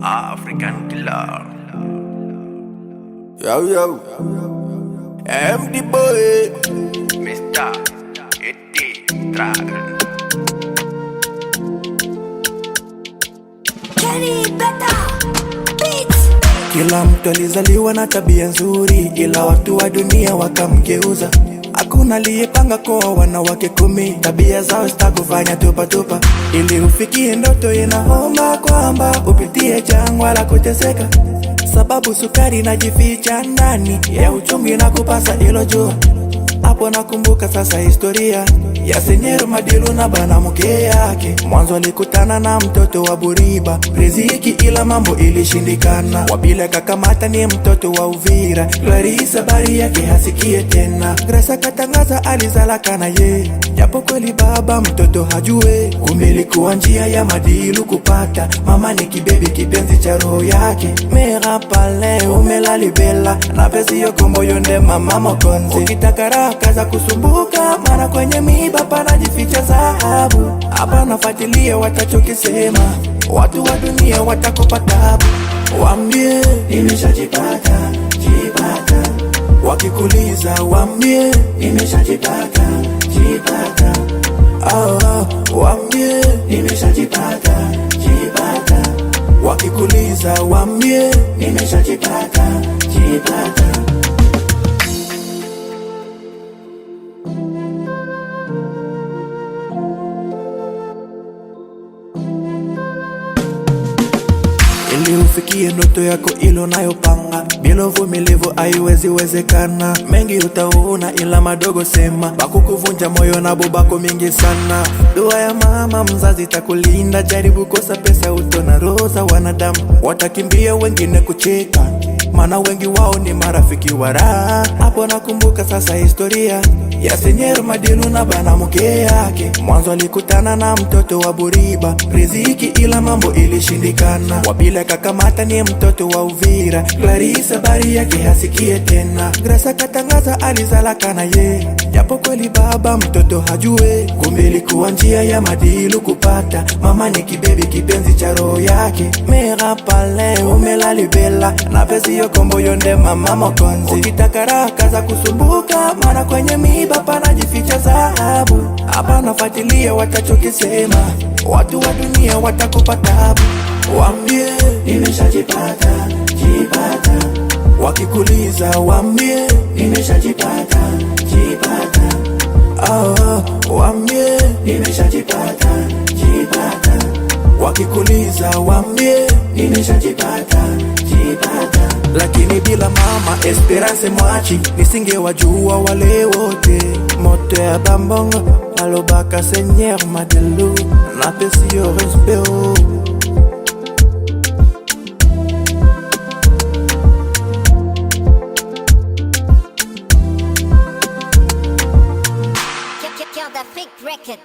African killer. Yo, yo. MD boy. Mr. Eti Dragon. Kenny Beta Beats. Kila mtu alizaliwa na tabia nzuri, ila watu wa dunia wakamgeuza. Hakuna aliyepanga kwa wanawake 10, tabia zao zitakufanya tupa tupa. Ili ufikie ndoto inaomba kwamba upitie jangwa la kuteseka, sababu sukari inajificha ndani ya uchungu inakupasa ilo jua. Hapo nakumbuka sasa historia ya Senyero Madilu na bana mke yake. Mwanzo alikutana na mtoto wa Buriba riziki, ila mambo ilishindikana. Wabila kakamata ni mtoto wa Uvira, Clarissa bari yake hasikie tena. Grace katangaza alizalaka na ye, japo kweli baba mtoto hajue. Kumbe ilikuwa njia ya Madilu kupata mama ni kibebi kipenzi cha roho yake. Mera pale umelalibela na pesi yokombo yonde mama mokonzi. Ukitaka raka za kusumbuka mara kwenye miba panajificha dhahabu. Hapa nafuatilia watachokisema, watu wa dunia watakupa tabu. Waambie nimeshajipata, jipata. Wakikuliza waambie nimeshajipata, jipata. Waambie nimeshajipata, jipata. Wakikuliza waambie nimeshajipata, jipata. Ili ufikie ndoto yako ilo nayopanga, bila uvumilivu haiwezi wezekana. Mengi utaona ila madogo sema, bakukuvunja moyo na bubako mingi sana. Dua ya mama mzazi takulinda, jaribu kosa pesa utona roho za wanadamu. Watakimbia wengine kucheka, mana wengi wao ni marafiki wa raha. Hapo nakumbuka sasa historia ya Senyero Madilu na bana mke yake. Mwanzo alikutana na mtoto wa Buriba riziki, ila mambo ilishindikana. Wabila kakamata ni mtoto wa Uvira, Clarissa bari yake hasikie tena. Grace katangaza alizalaka na ye, japo kweli baba mtoto hajue. Kumbe ilikuwa njia ya Madilu kupata mama ni kibebi kipenzi cha roho yake. Mera pale umelalibela na pesi yokombo yonde mama mokonzi. Ukitaka raka za kusumbuka mara kwenye miba panajificha dhahabu. Hapa nafuatilia watachokisema, watu wa dunia watakupa tabu. Waambie nimeshajipata, jipata. Wakikuliza waambie nimeshajipata, jipata. Waambie nimeshajipata, jipata. Wakikuliza waambie nimeshajipata, jipata. Lakini bila mama Esperance Mwachi nisingewajua wale wote. Moto ya Bambongo alobaka Senyero Madilu na pesi yo respeo. Kill the fake record.